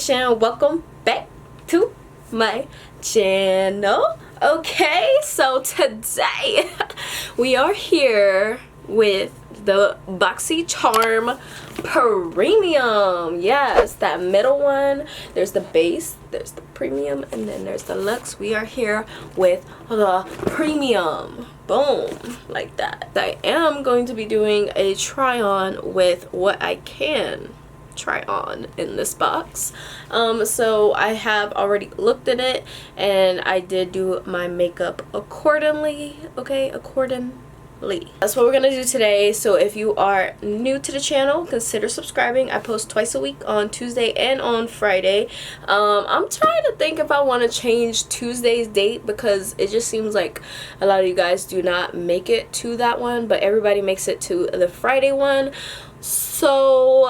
Nation, welcome back to my channel. Okay, so today we are here with the Boxy Charm Premium. Yes, that middle one. There's the base, there's the premium, and then there's the luxe. We are here with the premium. Boom, like that. I am going to be doing a try on with what I can try on in this box. So I have already looked at it and I did do my makeup accordingly. Okay, accordingly. That's what we're gonna do today. So if you are new to the channel, consider subscribing. I post twice a week on Tuesday and on Friday. I'm trying to think if I want to change Tuesday's date because it just seems like a lot of you guys do not make it to that one, but everybody makes it to the Friday one. So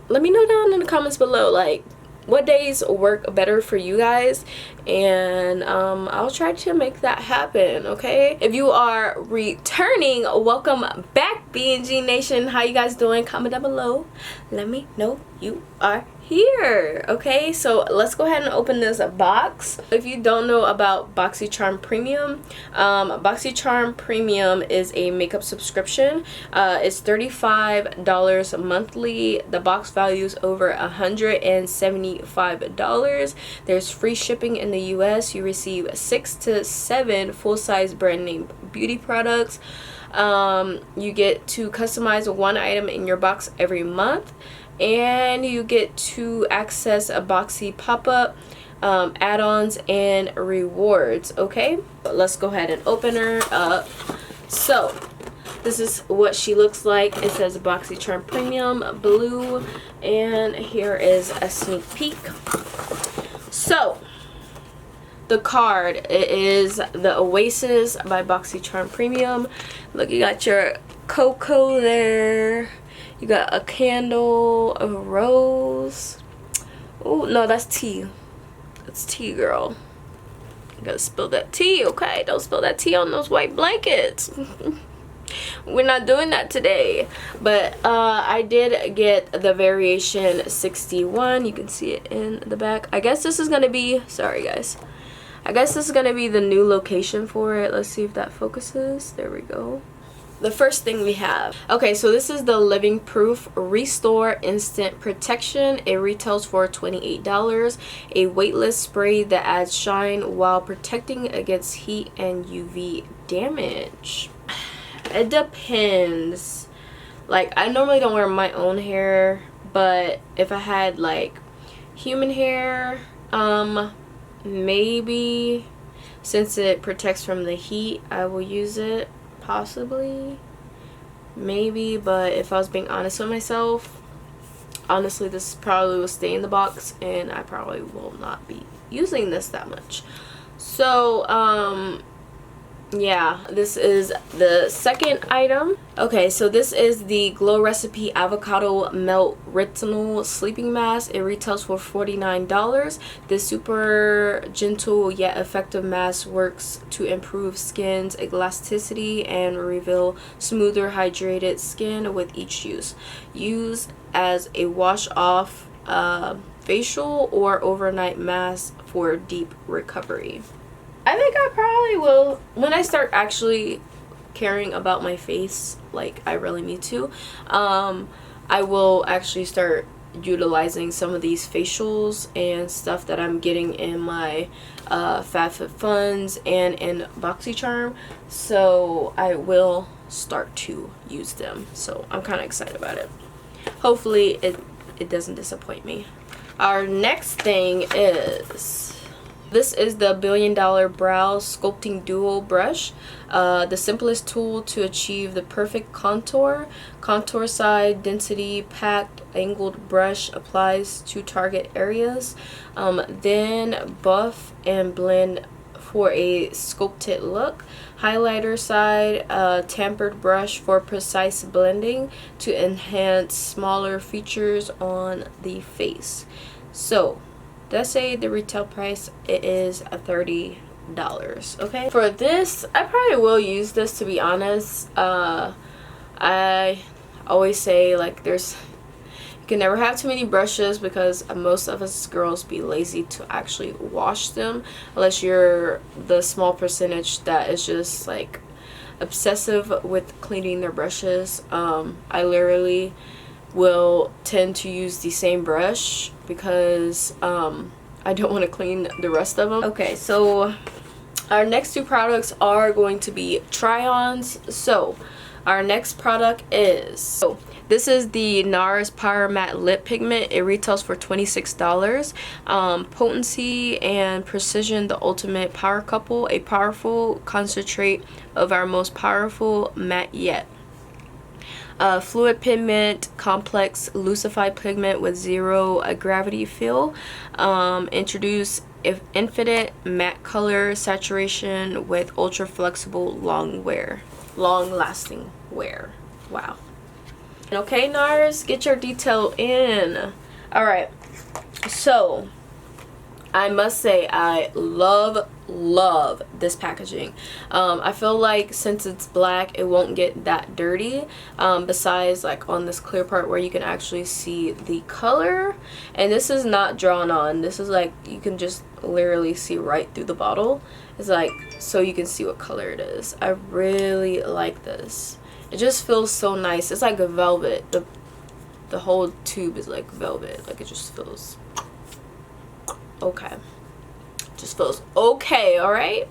let me know down in the comments below, like, what days work better for you guys, and I'll try to make that happen. Okay, if you are returning, welcome back, BNG Nation. How you guys doing? Comment down below, let me know you are here. Okay, so let's go ahead and open this box. If you don't know about Boxy Charm Premium, Boxy Charm Premium is a makeup subscription. It's $35 monthly. The box value is over $175. There's free shipping in the US. You receive 6 to 7 full-size brand name beauty products. You get to customize one item in your box every month, and you get to access a Boxy pop-up, add-ons, and rewards. Okay, but let's go ahead and open her up. So this is what she looks like. It says Boxy Charm Premium blue, and here is a sneak peek. So the card, it is the Oasis by Boxy Charm Premium. Look, you got your cocoa there. You got a candle, a rose. Oh, no, that's tea. That's tea, girl. You gotta spill that tea, okay? Don't spill that tea on those white blankets. We're not doing that today. But I did get the variation 61. You can see it in the back. I guess this is gonna be, sorry guys, I guess this is gonna be the new location for it. Let's see if that focuses. There we go. The first thing we have, okay, so this is the Living Proof Restore Instant Protection. It retails for $28. A weightless spray that adds shine while protecting against heat and UV damage. It depends. Like, I normally don't wear my own hair, but if I had like human hair, maybe, since it protects from the heat, I will use it. Possibly, maybe, but if I was being honest with myself, honestly, this probably will stay in the box and I probably will not be using this that much. So yeah, this is the second item. Okay, so this is the Glow Recipe Avocado Melt Retinol Sleeping Mask. It retails for $49. This super gentle yet effective mask works to improve skin's elasticity and reveal smoother, hydrated skin with each use. Use as a wash off facial or overnight mask for deep recovery. I think I probably will, when I start actually caring about my face like I really need to, I will actually start utilizing some of these facials and stuff that I'm getting in my FabFitFun and in Boxy Charm. So I will start to use them. So I'm kind of excited about it. Hopefully it doesn't disappoint me. Our next thing is, this is the $1 Billion Brow Sculpting Duo Brush. The simplest tool to achieve the perfect contour. Contour side density packed angled brush applies to target areas. Then buff and blend for a sculpted look. Highlighter side tampered brush for precise blending to enhance smaller features on the face. So let's say the retail price, it is $30. Okay, for this I probably will use this, to be honest. I always say, like, there's You can never have too many brushes because most of us girls be lazy to actually wash them, unless you're the small percentage that is just like obsessive with cleaning their brushes. I literally will tend to use the same brush because I don't want to clean the rest of them. Okay, so our next two products are going to be try-ons. So our next product is, this is the NARS Power Matte Lip Pigment. It retails for $26. Potency and precision, the ultimate power couple. A powerful concentrate of our most powerful matte yet. Fluid pigment, complex lucified pigment with zero gravity feel. Introduce infinite matte color saturation with ultra flexible long lasting wear. Wow. Okay, NARS, get your detail in. All right, so I must say I love this packaging. I feel like since it's black, it won't get that dirty, besides like on this clear part where you can actually see the color. And this is not drawn on. This is like, you can just literally see right through the bottle. It's like, so you can see what color it is. I really like this. It just feels so nice. It's like a velvet. The whole tube is like velvet. Like, it just feels okay. Just feels okay. All right,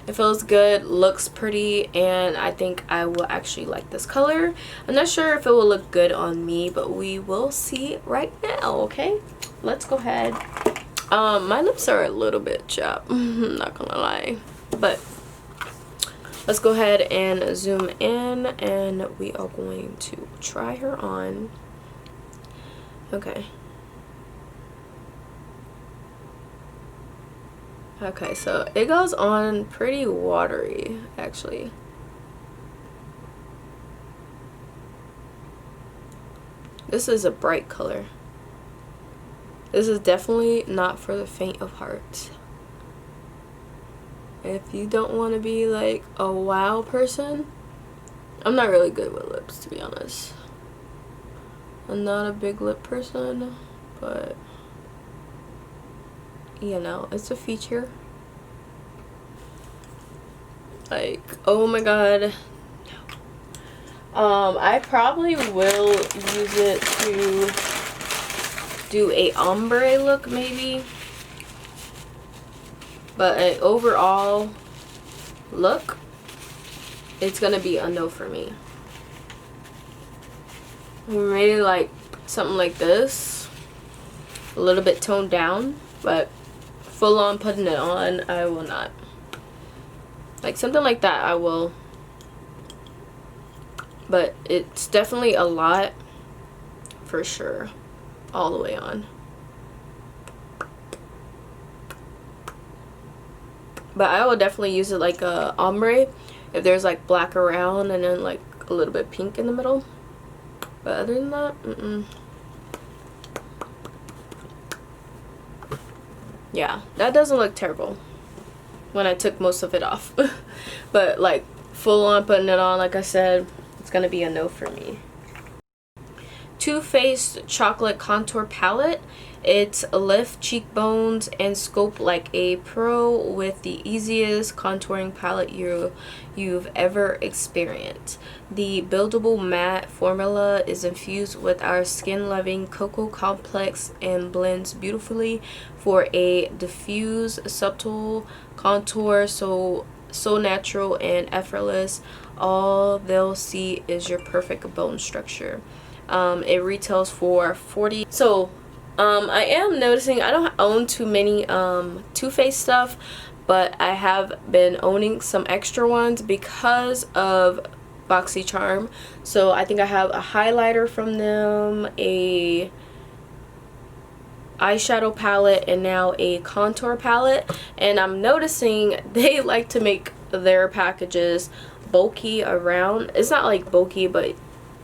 it feels good, looks pretty, and I think I will actually like this color. I'm not sure if it will look good on me, but we will see right now. Okay, let's go ahead. My lips are a little bit chapped, I'm not gonna lie, but let's go ahead and zoom in, and we are going to try her on. Okay. Okay, so it goes on pretty watery, actually. This is a bright color. This is definitely not for the faint of heart. If you don't want to be like a wow person, I'm not really good with lips, to be honest. I'm not a big lip person, but you know, it's a feature. Like, oh my god. I probably will use it to do a ombre look maybe, but an overall look, it's gonna be a no for me. Maybe like something like this, a little bit toned down, but full on putting it on, I will not. Like something like that I will, but it's definitely a lot for sure, all the way on. But I will definitely use it like a ombre if there's like black around and then like a little bit pink in the middle. But other than that, yeah, that doesn't look terrible when I took most of it off. But like full on putting it on, like I said, it's gonna be a no for me. Too Faced Chocolate Contour Palette. It's lift cheekbones and scope like a pro with the easiest contouring palette you've ever experienced. The buildable matte formula is infused with our skin-loving cocoa complex and blends beautifully for a diffuse, subtle contour, so natural and effortless. All they'll see is your perfect bone structure. It retails for $40. So I am noticing I don't own too many Too Faced stuff, but I have been owning some extra ones because of Boxy Charm. So I think I have a highlighter from them, a eyeshadow palette, and now a contour palette. And I'm noticing they like to make their packages bulky around. It's not like bulky, but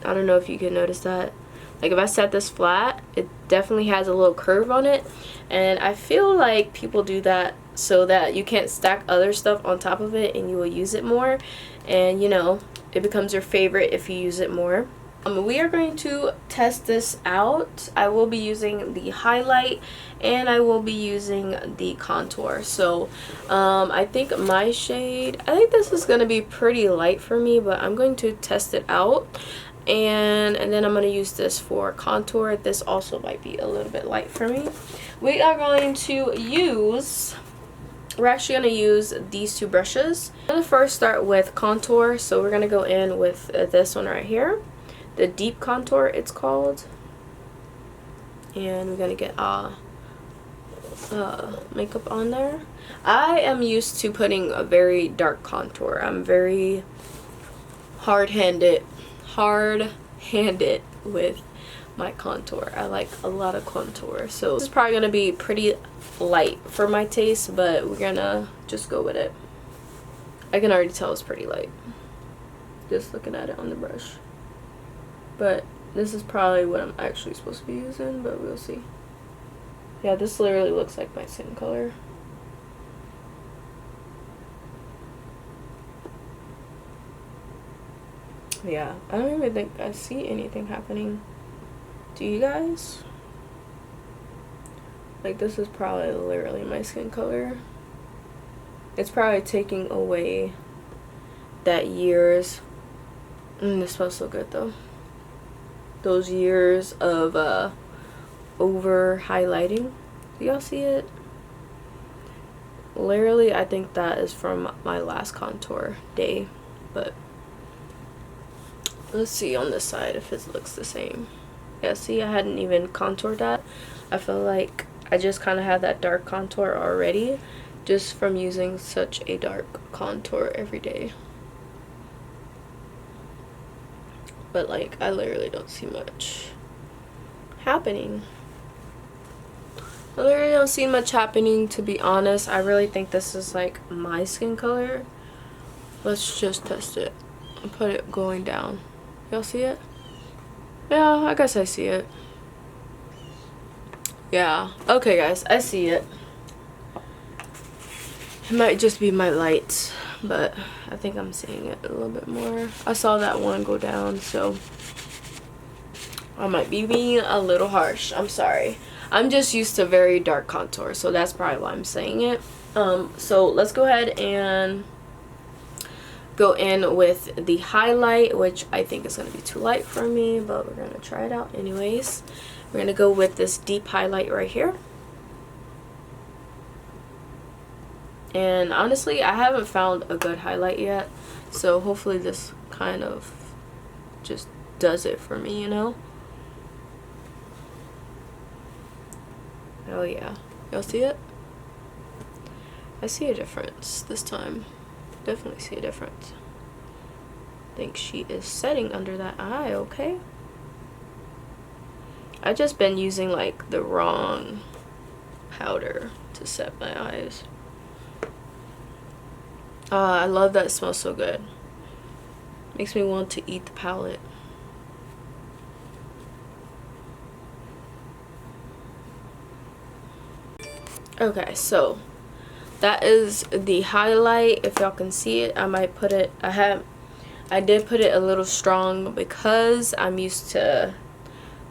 I don't know if you can notice that. Like if I set this flat, it definitely has a little curve on it, and I feel like people do that so that you can't stack other stuff on top of it and you will use it more, and you know, it becomes your favorite if you use it more. We are going to test this out. I will be using the highlight and I will be using the contour. So I think my shade, I think this is going to be pretty light for me, but I'm going to test it out. And then I'm going to use this for contour. This also might be a little bit light for me. We are going to use, we're actually going to use these two brushes. I'm going to first start with contour. So we're going to go in with this one right here. The deep contour it's called, and we're gonna get makeup on there. I am used to putting a very dark contour. I'm very hard-handed with my contour. I like a lot of contour, so this is probably gonna be pretty light for my taste, but we're gonna just go with it. I can already tell it's pretty light just looking at it on the brush. But this is probably what I'm actually supposed to be using, but we'll see. Yeah, this literally looks like my skin color. Yeah, I don't even think I see anything happening. Do you guys? Like, this is probably literally my skin color. It's probably taking away that years. This smells so good though. Those years of over highlighting. Do y'all see it? Literally, I think that is from my last contour day, but let's see on this side if it looks the same. Yeah, see, I hadn't even contoured that. I feel like I just kind of had that dark contour already just from using such a dark contour every day. But like, I literally don't see much happening. I literally don't see much happening, to be honest. I really think this is like my skin color. Let's just test it and put it going down. Y'all see it? Yeah, I guess I see it. Yeah, okay guys, I see it. It might just be my lights, but I think I'm seeing it a little bit more. I saw that one go down, so I might be being a little harsh. I'm sorry. I'm just used to very dark contour, so that's probably why I'm saying it. So let's go ahead and go in with the highlight, which I think is going to be too light for me, but we're going to try it out anyways. We're going to go with this deep highlight right here. And honestly, I haven't found a good highlight yet, so hopefully this kind of just does it for me, you know? Oh yeah, y'all see it? I see a difference this time. Definitely see a difference. I think she is setting under that eye, okay? I've just been using like the wrong powder to set my eyes. I love that. It smells so good. Makes me want to eat the palette. Okay, so that is the highlight. If y'all can see it, I might put it, I did put it a little strong because I'm used to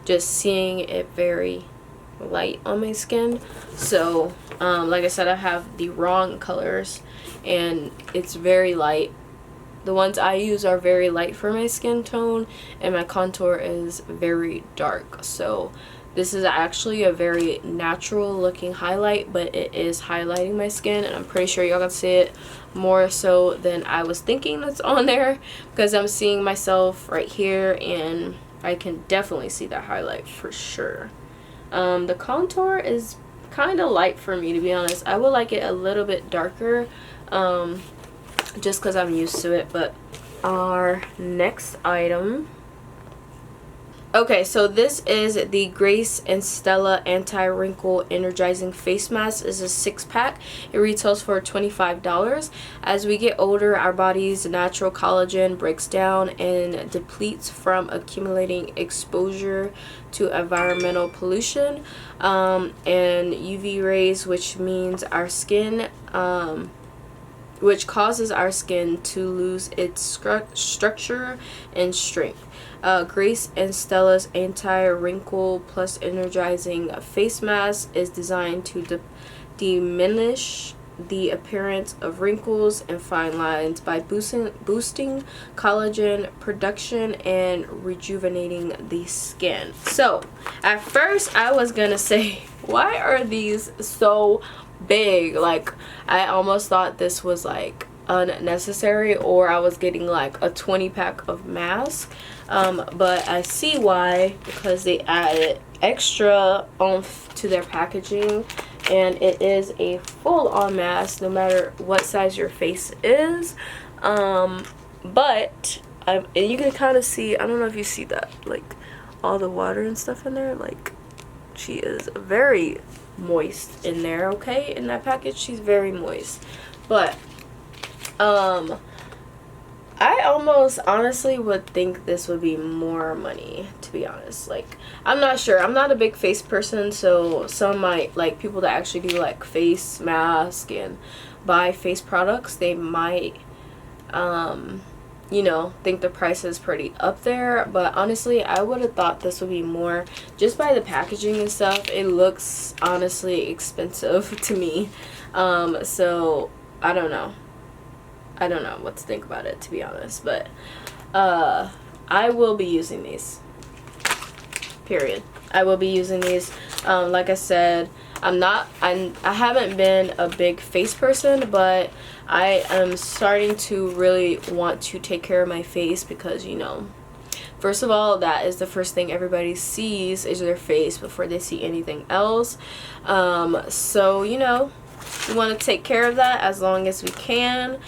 just seeing it very light on my skin. So like I said, I have the wrong colors and it's very light. The ones I use are very light for my skin tone, and my contour is very dark. So this is actually a very natural looking highlight, but it is highlighting my skin, and I'm pretty sure y'all can see it more so than I was thinking that's on there, because I'm seeing myself right here and I can definitely see that highlight for sure. The contour is kind of light for me, to be honest. I would like it a little bit darker, just because I'm used to it. But our next item, okay, so this is the Grace and Stella Anti-Wrinkle Energizing Face Mask. This is a 6-pack. It retails for $25. As we get older, our body's natural collagen breaks down and depletes from accumulating exposure to environmental pollution and UV rays, which means our skin which causes our skin to lose its structure and strength. Grace and Stella's anti-wrinkle plus energizing face mask is designed to diminish the appearance of wrinkles and fine lines by boosting collagen production and rejuvenating the skin. So at first I was gonna say, why are these so big? Like, I almost thought this was like unnecessary, or I was getting like a 20 pack of masks, but I see why, because they added extra oomph to their packaging, and it is a full-on mask no matter what size your face is. But and you can kind of see, I don't know if you see that, like all the water and stuff in there, like she is very moist in there, okay? In that package, she's very moist. But I almost honestly would think this would be more money, to be honest. Like, I'm not sure. I'm not a big face person, so some might, like, people that actually do like face mask and buy face products, they might you know, think the price is pretty up there. But honestly, I would have thought this would be more just by the packaging and stuff. It looks honestly expensive to me. So I don't know what to think about it, to be honest. But I will be using these, period. I will be using these. Like I said, I haven't been a big face person, but I am starting to really want to take care of my face, because, you know, first of all, that is the first thing everybody sees is their face before they see anything else. So, you know, we want to take care of that as long as we can.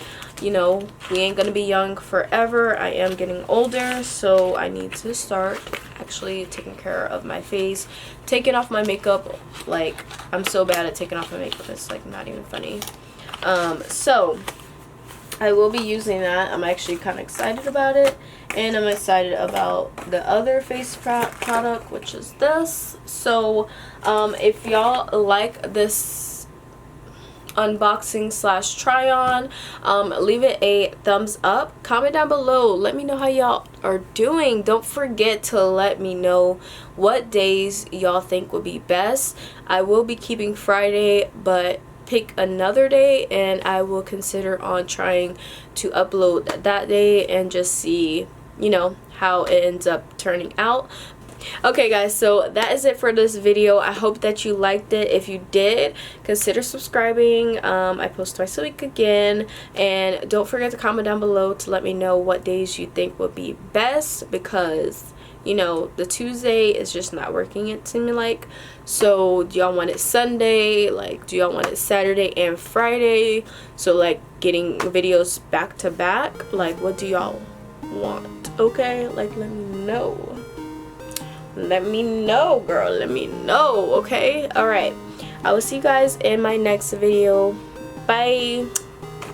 You know, we ain't gonna be young forever. I am getting older, so I need to start actually taking care of my face, taking off my makeup. Like, I'm so bad at taking off my makeup, it's like not even funny. So I will be using that. I'm actually kind of excited about it, and I'm excited about the other face product, which is this. So if y'all like this unboxing slash try on, leave it a thumbs up, comment down below, let me know how y'all are doing. Don't forget to let me know what days y'all think would be best. I will be keeping Friday, but pick another day and I will consider on trying to upload that day and just see, you know, how it ends up turning out. Okay guys, so that is it for this video. I hope that you liked it. If you did, consider subscribing. I post twice a week again, and don't forget to comment down below to let me know what days you think would be best, because, you know, the Tuesday is just not working, it seems like. So do y'all want it Sunday? Like, do y'all want it Saturday and Friday? So like getting videos back to back, like what do y'all want? Okay, like let me know. Let me know, girl. Let me know, okay? Alright, I will see you guys in my next video. Bye.